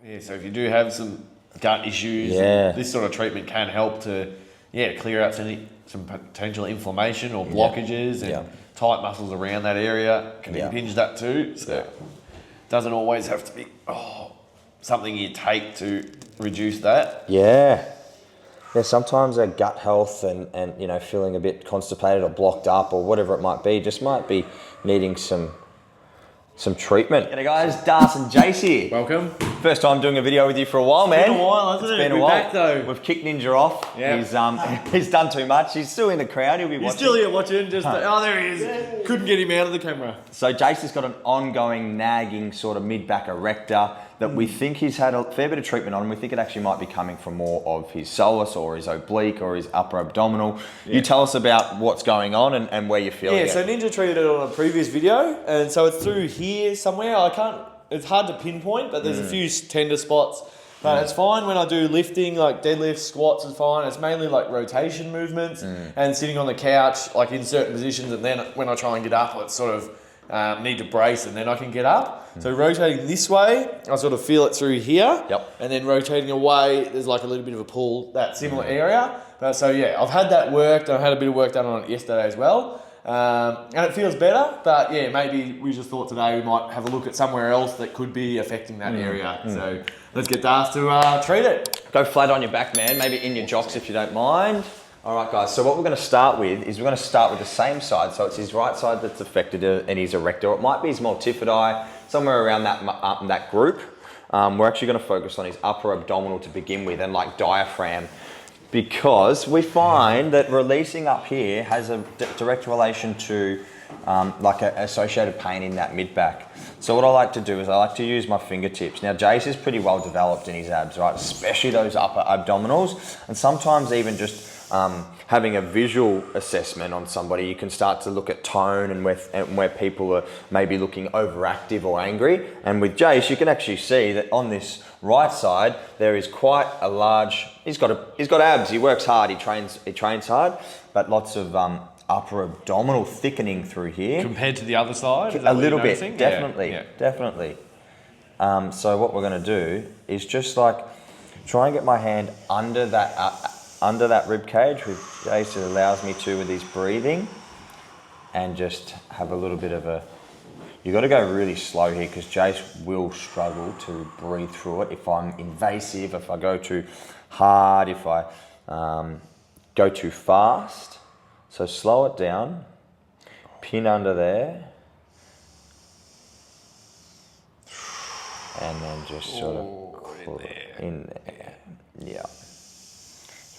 Yeah, so if you do have some gut issues, this sort of treatment can help to clear out some potential inflammation or blockages and tight muscles around that area. Can impinge that too. So it doesn't always have to be something you take to reduce that. Yeah, sometimes our gut health and you know, feeling a bit constipated or blocked up or whatever it might be, just might be needing some treatment. G'day guys, Darcy and Jace here. Welcome. First time doing a video with you for a while, man. It's been a while, hasn't it? It's been a while. Back though. We've kicked Ninja off. Yeah. He's done too much. He's still in the crowd. He'll be watching. He's still here watching. There he is. Couldn't get him out of the camera. So Jace has got an ongoing nagging sort of mid-back erector that we think he's had a fair bit of treatment on, and we think it actually might be coming from more of his soleus or his oblique or his upper abdominal. You tell us about what's going on and where you're feeling it. So Ninja treated it on a previous video, and so it's through here somewhere. It's hard to pinpoint, but there's a few tender spots. But it's fine when I do lifting, like deadlifts, squats is fine. It's mainly like rotation movements and sitting on the couch, like in certain positions, and then when I try and get up, it's sort of need to brace and then I can get up. So rotating this way, I sort of feel it through here. And then rotating away, there's like a little bit of a pull, that similar area. But I've had that worked. I had a bit of work done on it yesterday as well. And it feels better, but maybe we just thought today we might have a look at somewhere else that could be affecting that area. So let's get Darcy to treat it. Go flat on your back, man. Maybe in your jocks if you don't mind. All right, guys. So what we're going to start with is we're going to start with the same side. So it's his right side that's affected and his erector. It might be his multifidi, somewhere around that group. We're actually going to focus on his upper abdominal to begin with and like diaphragm, because we find that releasing up here has a direct relation to like an associated pain in that mid-back. So what I like to do is I like to use my fingertips. Now Jace is pretty well developed in his abs, right? Especially those upper abdominals, and sometimes even just having a visual assessment on somebody, you can start to look at tone and where people are maybe looking overactive or angry. And with Jace, you can actually see that on this right side, there is quite a large, he's got abs, he works hard, he trains hard, but lots of upper abdominal thickening through here. Compared to the other side? A little bit, definitely, definitely. So what we're gonna do is just like, try and get my hand under that rib cage, which Jason allows me to with his breathing, and just have a little bit of a, you got to go really slow here because Jace will struggle to breathe through it if I'm invasive, if I go too hard, if I go too fast. So slow it down, pin under there, and then just sort of in there. Yeah.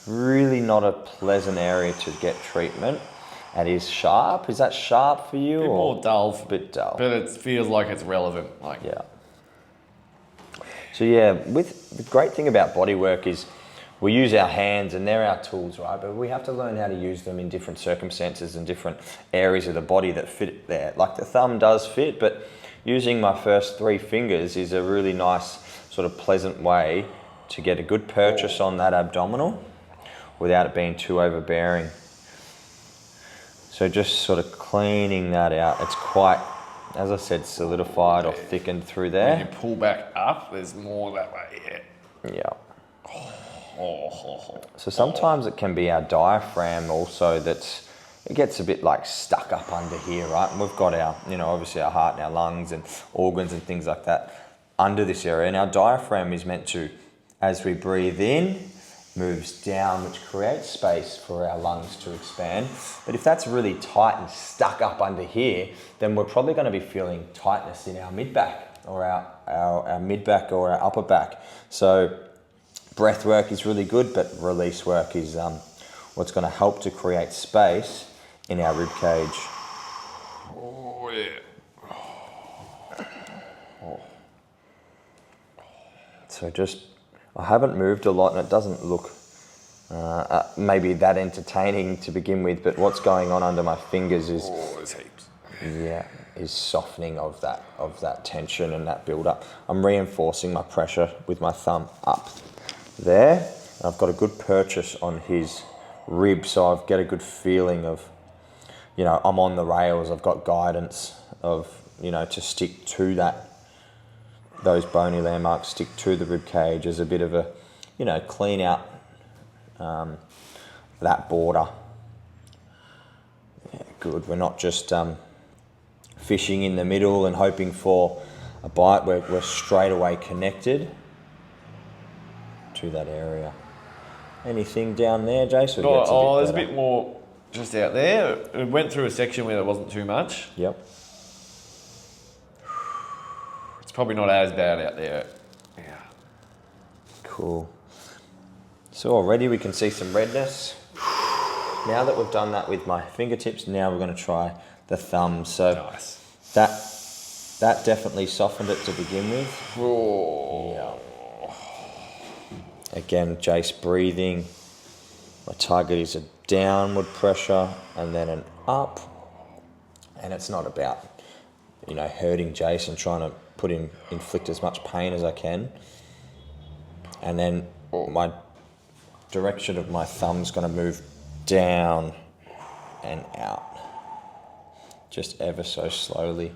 Really not a pleasant area to get treatment. It is sharp. Is that sharp for you? A bit more dull. A bit dull. But it feels like it's relevant. Yeah. So the great thing about bodywork is we use our hands and they're our tools, right? But we have to learn how to use them in different circumstances and different areas of the body that fit there. Like the thumb does fit, but using my first 3 fingers is a really nice sort of pleasant way to get a good purchase on that abdominal without it being too overbearing. So just sort of cleaning that out. It's quite, as I said, solidified or thickened through there. When you pull back up, there's more that way, Yeah. So sometimes it can be our diaphragm also it gets a bit like stuck up under here, right? And we've got our, obviously our heart and our lungs and organs and things like that under this area. And our diaphragm is meant to, as we breathe in, moves down, which creates space for our lungs to expand. But if that's really tight and stuck up under here, then we're probably going to be feeling tightness in our mid-back or our mid-back or our upper back. So breath work is really good, but release work is what's going to help to create space in our rib cage. Oh, yeah. So I haven't moved a lot and it doesn't look maybe that entertaining to begin with, but what's going on under my fingers is there's heaps. Is softening of that tension and that build up. I'm reinforcing my pressure with my thumb up there. I've got a good purchase on his rib, so I've got a good feeling of, I'm on the rails, I've got guidance of, to stick to that those bony landmarks stick to the rib cage as a bit of a, clean out that border. Yeah, good. We're not just fishing in the middle and hoping for a bite. We're straight away connected to that area. Anything down there, Jason? There's a bit more just out there. It went through a section where there wasn't too much. Yep. It's probably not as bad out there. Yeah. Cool. So already we can see some redness. Now that we've done that with my fingertips, now we're going to try the thumbs. So nice. That definitely softened it to begin with. Oh. Yeah. Again, Jace breathing. My target is a downward pressure and then an up. And it's not about, hurting Jace and trying to inflict as much pain as I can. And then my direction of my thumb's going to move down and out. Just ever so slowly.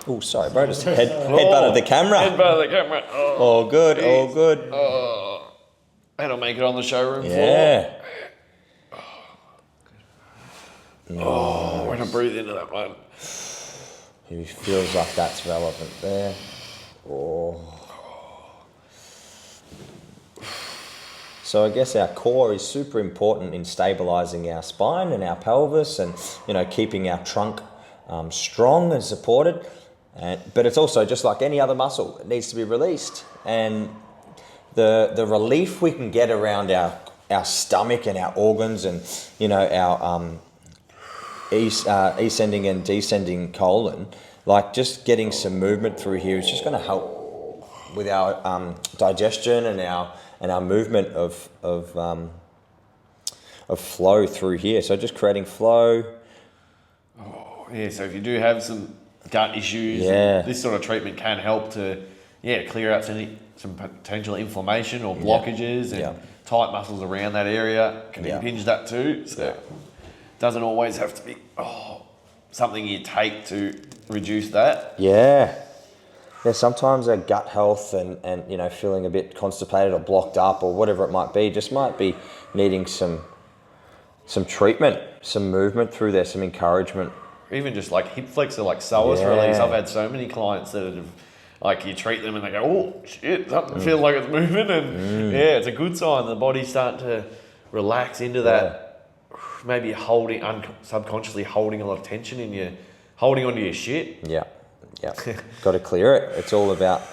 Oh, sorry, bro. Just headbutted the camera. Headbutted the camera. Oh, all good, geez. All good. Oh, and I'll make it on the showroom floor. Yeah. Oh, when I breathe into that one. It feels like that's relevant there. Oh. So I guess our core is super important in stabilising our spine and our pelvis and, keeping our trunk strong and supported. But it's also just like any other muscle. It needs to be released. And the relief we can get around our stomach and our organs and, our ascending and descending colon, like just getting some movement through here is just going to help with our digestion and our movement of flow through here. So just creating flow. Oh, yeah, so if you do have some gut issues, this sort of treatment can help to clear out some potential inflammation or blockages and tight muscles around that area. Can impinge that too. So it doesn't always have to be something you take to reduce that. Yeah, sometimes our gut health and feeling a bit constipated or blocked up or whatever it might be, just might be needing some treatment, some movement through there, some encouragement. Even just like hip flexor, like psoas release. I've had so many clients that have, like, you treat them and they go, oh shit, something feels like it's moving, and it's a good sign. The body's starting to relax into that. Maybe subconsciously holding a lot of tension in you, holding onto your shit. Yeah. Got to clear it. It's all about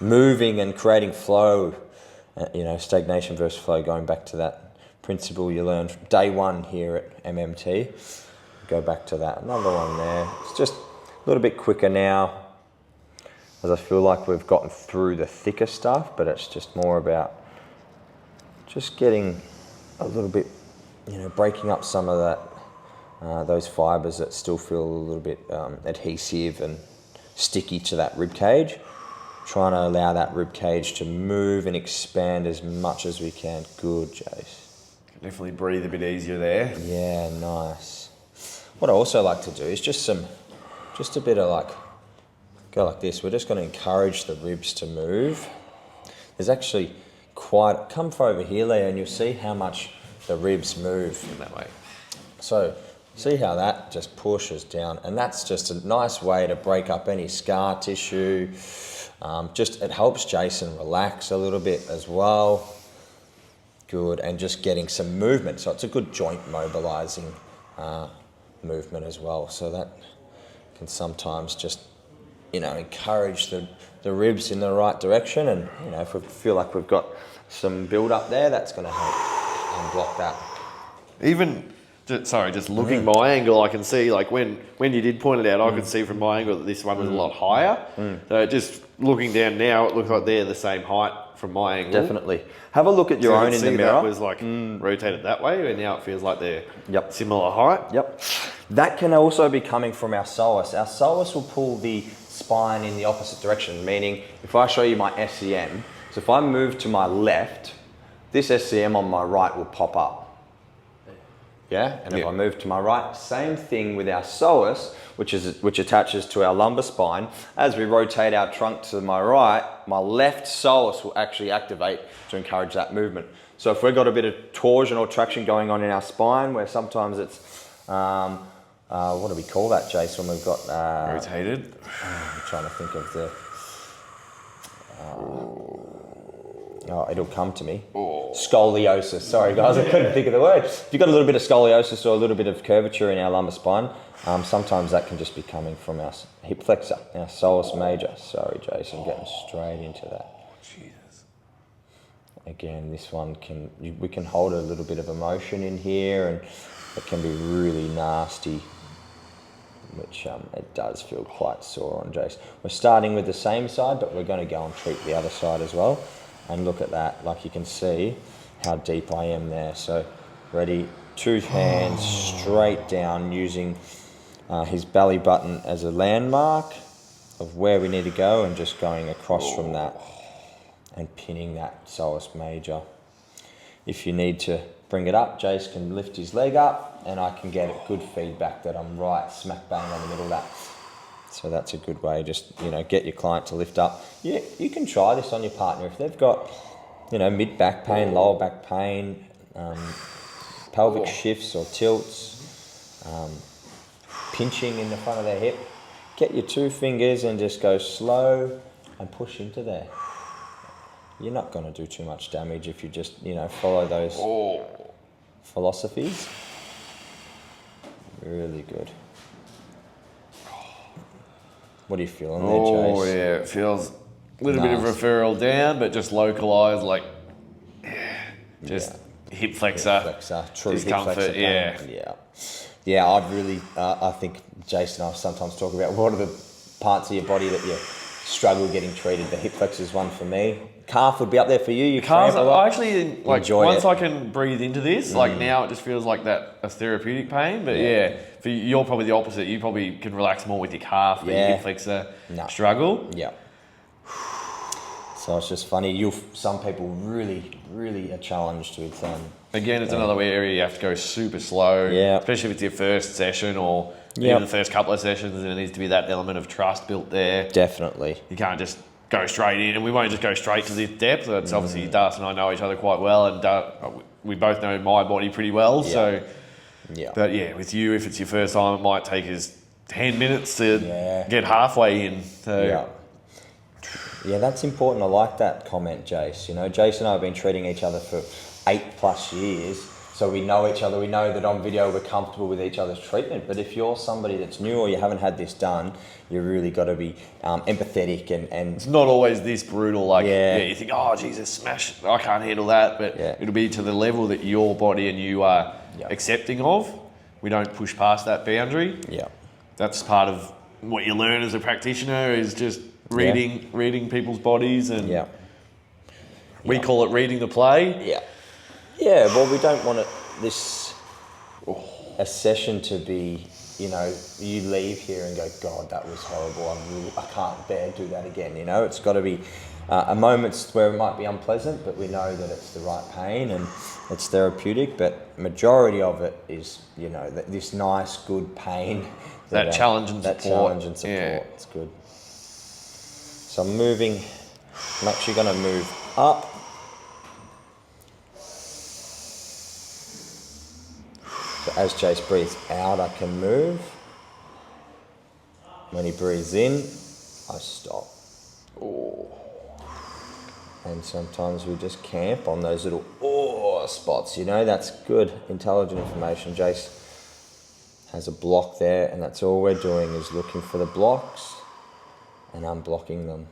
moving and creating flow. Stagnation versus flow. Going back to that principle you learned from day one here at MMT. Go back to that. Another one there. It's just a little bit quicker now, as I feel like we've gotten through the thicker stuff, but it's just more about just getting a little bit, breaking up some of that, those fibres that still feel a little bit adhesive and sticky to that rib cage. Trying to allow that rib cage to move and expand as much as we can. Good, Jace. Definitely breathe a bit easier there. Yeah, nice. What I also like to do is just a bit of go like this. We're just going to encourage the ribs to move. There's actually come over here, Leo, and you'll see how much the ribs move in that way. So see how that just pushes down, and that's just a nice way to break up any scar tissue. It helps Jason relax a little bit as well. Good, and just getting some movement. So it's a good joint mobilizing movement as well. So that can sometimes just, encourage the ribs in the right direction. And, if we feel like we've got some build up there, that's going to help unblock that. Even, just looking my angle, I can see, like, when you did point it out, I could see from my angle that this one was a lot higher. So just looking down now, it looks like they're the same height from my angle. Definitely. Have a look at your own in the mirror. That was like rotated that way, and now it feels like they're similar height. Yep. That can also be coming from our psoas. Our psoas will pull the spine in the opposite direction, meaning if I show you my SCM, so if I move to my left, this SCM on my right will pop up. Yeah, and if I move to my right, same thing with our psoas, which attaches to our lumbar spine. As we rotate our trunk to my right, my left psoas will actually activate to encourage that movement. So if we've got a bit of torsion or traction going on in our spine, where sometimes it's, what do we call that, Jace, when we've got... rotated. I'm trying to think of the... it'll come to me. Scoliosis. Sorry, guys, I couldn't think of the word. If you've got a little bit of scoliosis or a little bit of curvature in our lumbar spine, sometimes that can just be coming from our hip flexor, our psoas major. Sorry, Jason, getting straight into that. Jesus. Again, this one we can hold a little bit of emotion in here, and it can be really nasty, which it does feel quite sore on Jace. We're starting with the same side, but we're going to go and treat the other side as well. And look at that, like you can see how deep I am there. So ready, 2 hands straight down, using his belly button as a landmark of where we need to go, and just going across from that and pinning that psoas major. If you need to bring it up, Jace can lift his leg up, and I can get a good feedback that I'm right smack bang on the middle of that. So that's a good way, just, get your client to lift up. Yeah, you can try this on your partner. If they've got, mid back pain, lower back pain, pelvic shifts or tilts, pinching in the front of their hip, get your 2 fingers and just go slow and push into there. You're not going to do too much damage if you just, follow those philosophies. Really good. What are you feeling there, Chase? Oh, yeah, it feels a little bit of referral down, but just localised, hip flexor, true discomfort, hip flexor pain. Yeah, I'd really, I think Jason and I sometimes talk about what are the parts of your body that you struggle getting treated. The hip flexor is one for me. Calf would be up there for you. You calves, I actually, once it. I can breathe into this, now it just feels like a therapeutic pain, but for you're probably the opposite. You probably can relax more with your calf, but your hip flexor struggle. Yeah. So it's just funny. Some people really are challenged with. Again, it's another area you have to go super slow, especially if it's your first session or even the first couple of sessions, and there needs to be that element of trust built there. Definitely. You can't just go straight in, and we won't just go straight to this depth. It's obviously Darcy and I know each other quite well, and we both know my body pretty well. So, but with you, if it's your first time, it might take us 10 minutes to get halfway in. So. Yeah, that's important. I like that comment, Jace. Jace and I have been treating each other for 8+ years, so we know each other. We know that on video we're comfortable with each other's treatment. But if you're somebody that's new or you haven't had this done, you really got to be empathetic and it's not always this brutal. You think, oh Jesus, smash! I can't handle that. But it'll be to the level that your body and you are accepting of. We don't push past that boundary. Yeah, that's part of what you learn as a practitioner is just reading people's bodies, and we call it reading the play. Yeah, well, we don't want a session to be, you leave here and go, God, that was horrible. I can't bear to do that again. It's got to be moments where it might be unpleasant, but we know that it's the right pain and it's therapeutic. But majority of it is, this nice, good pain. That challenge and support. Yeah. It's good. So I'm actually going to move up. So as Jace breathes out, I can move. When he breathes in, I stop. And sometimes we just camp on those little spots, that's good, intelligent information. Jace has a block there, and that's all we're doing is looking for the blocks and unblocking them.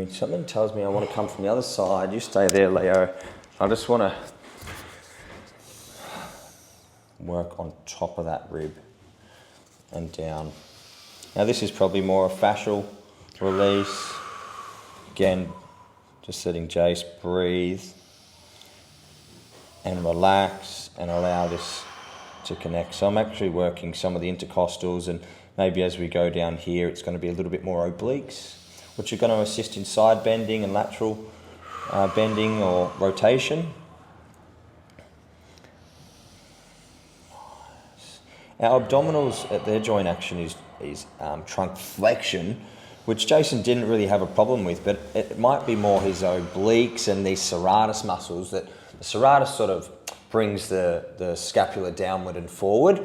Something tells me I want to come from the other side. You stay there, Leo. I just want to work on top of that rib and down. Now this is probably more a fascial release. Again, just letting Jace breathe and relax and allow this to connect. So I'm actually working some of the intercostals, and maybe as we go down here, it's going to be a little bit more obliques, which are going to assist in side bending and lateral bending or rotation. Our abdominals at their joint action is trunk flexion, which Jason didn't really have a problem with, but it might be more his obliques and these serratus muscles. That the serratus sort of brings the scapula downward and forward,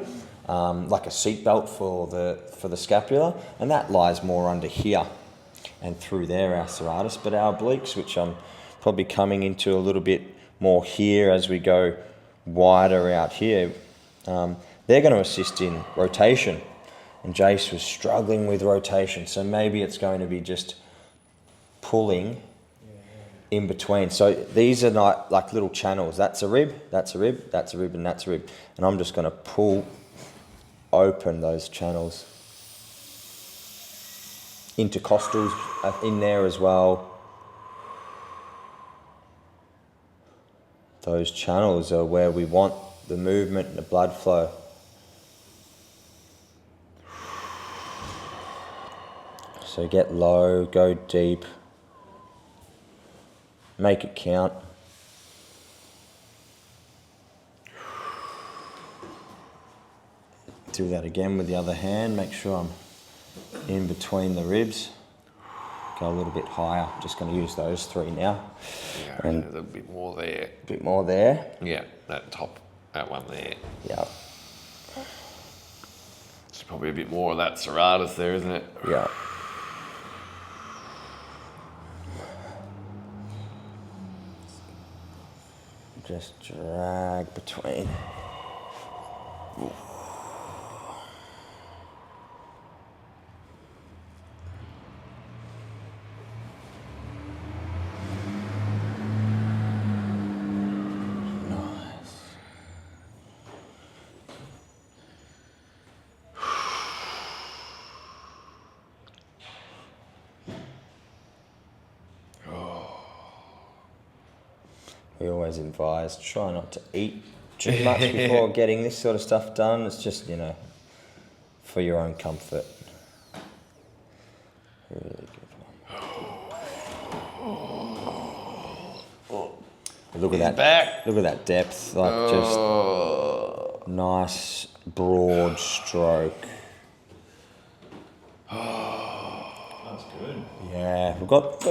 like a seatbelt for the scapula, and that lies more under here and through there, our serratus. But our obliques, which I'm probably coming into a little bit more here as we go wider out here, they're going to assist in rotation. And Jace was struggling with rotation, so maybe it's going to be just pulling in between. So these are not like little channels. That's a rib, that's a rib, that's a rib, and that's a rib. And I'm just going to pull open those channels. Intercostals in there as well. Those channels are where we want the movement and the blood flow. So get low, go deep, make it count. Do that again with the other hand, make sure I'm in between the ribs. Go a little bit higher, just going to use those three now. Yeah, and there's a bit more there. A bit more there. Yeah, that one there. Yeah. There's probably a bit more of that serratus there, isn't it? Yeah. Just drag between. We always advise, try not to eat too much before getting this sort of stuff done. It's just, for your own comfort. Really good one. Look at that. Back. Look at that depth. Like just nice, broad stroke. That's good. Yeah, we've got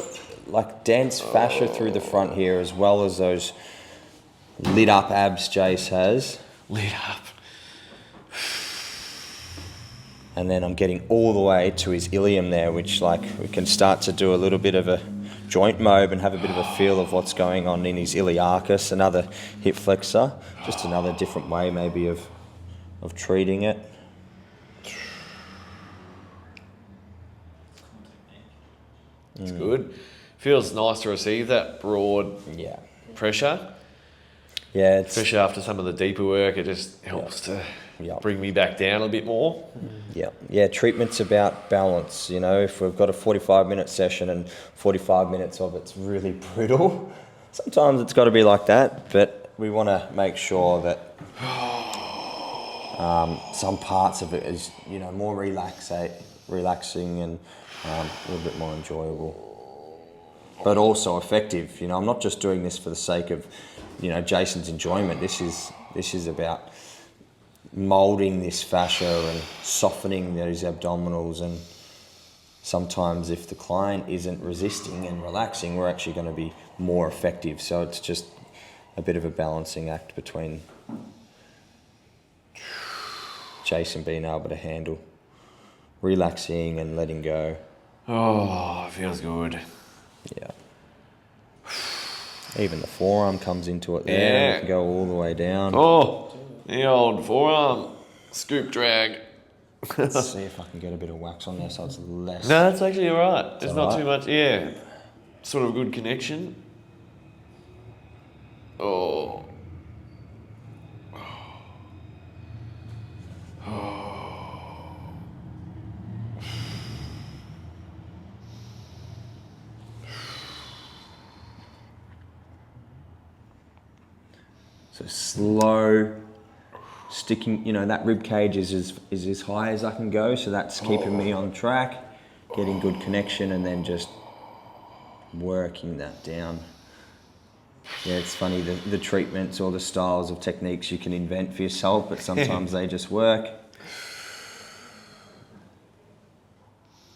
like dense fascia through the front here, as well as those lit up abs Jace has. Lit up. And then I'm getting all the way to his ilium there, which like we can start to do a little bit of a joint mob and have a bit of a feel of what's going on in his iliacus, another hip flexor. Just another different way maybe of treating it. It's good. Feels nice to receive that broad pressure. Yeah, especially after some of the deeper work, it just helps to bring me back down a bit more. Yeah. Treatment's about balance. If we've got a 45-minute session and 45 minutes of it's really brutal, sometimes it's got to be like that. But we want to make sure that some parts of it is, more relaxing and a little bit more enjoyable. But also effective. I'm not just doing this for the sake of, Jason's enjoyment. This is about molding this fascia and softening those abdominals. And sometimes if the client isn't resisting and relaxing, we're actually going to be more effective. So it's just a bit of a balancing act between Jason being able to handle relaxing and letting go. Oh, it feels good. Yeah. Even the forearm comes into it there. Yeah. We can go all the way down. Oh, the old forearm scoop drag. Let's see if I can get a bit of wax on there so it's less. No, that's actually alright. There's not alright? too much, yeah. Sort of a good connection. Oh. So slow sticking, you know, that rib cage is as high as I can go, so that's keeping me on track, getting good connection, and then just working that down. Yeah, it's funny, the treatments or the styles of techniques you can invent for yourself, but sometimes they just work.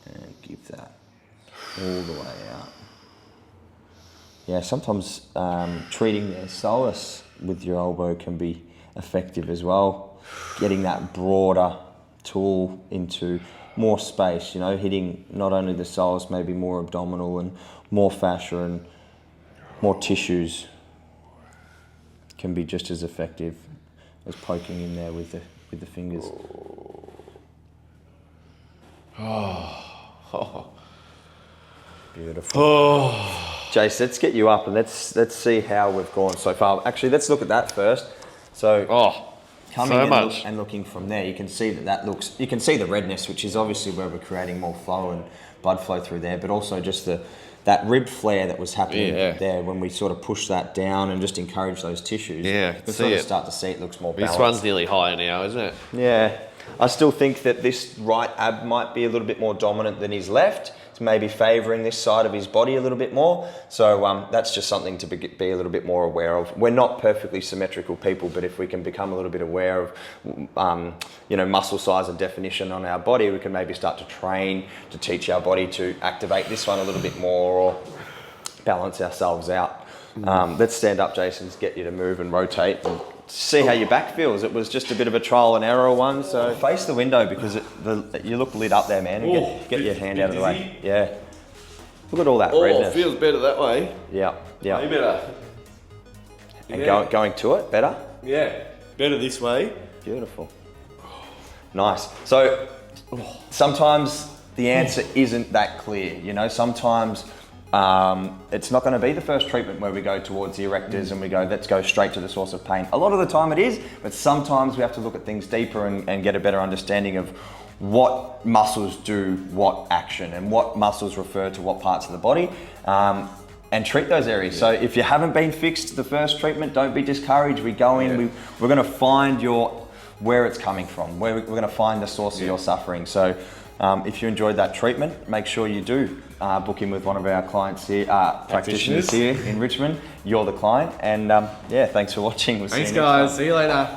And give that all the way out. Yeah, sometimes treating the psoas with your elbow can be effective as well. Getting that broader tool into more space, you know, hitting not only the psoas, maybe more abdominal and more fascia and more tissues can be just as effective as poking in there with the fingers. Oh. Beautiful. Oh. Jace, let's get you up and let's see how we've gone so far. Actually, let's look at that first. So, coming so in much. and looking from there, you can see that looks. You can see the redness, which is obviously where we're creating more flow and blood flow through there, but also just that rib flare that was happening there when we sort of push that down and just encourage those tissues. Yeah, you can sort of start to see it looks more balanced. This one's nearly higher now, isn't it? Yeah. I still think that this right ab might be a little bit more dominant than his left. It's maybe favouring this side of his body a little bit more. So that's just something to be a little bit more aware of. We're not perfectly symmetrical people, but if we can become a little bit aware of, you know, muscle size and definition on our body, we can maybe start to train to teach our body to activate this one a little bit more or balance ourselves out. Let's stand up, Jason, to get you to move and rotate and see how your back feels. It was just a bit of a trial and error one, so face the window because you look lit up there, man. And get your hand out of the way. Yeah. Look at all that redness. Oh, feels better that way. Yeah, yeah. Way better. And going to it, better? Yeah, better this way. Beautiful. Nice. So sometimes the answer isn't that clear, you know, sometimes it's not going to be the first treatment where we go towards the erectors and we go, let's go straight to the source of pain. A lot of the time it is, but sometimes we have to look at things deeper and get a better understanding of what muscles do what action and what muscles refer to what parts of the body, and treat those areas. So if you haven't been fixed the first treatment, don't be discouraged. We go in, we're going to find where it's coming from, we're going to find the source of your suffering. So if you enjoyed that treatment, make sure you do book in with one of our clients here, practitioners here in Richmond. You're the client, and yeah, thanks for watching. Thanks guys, see you later.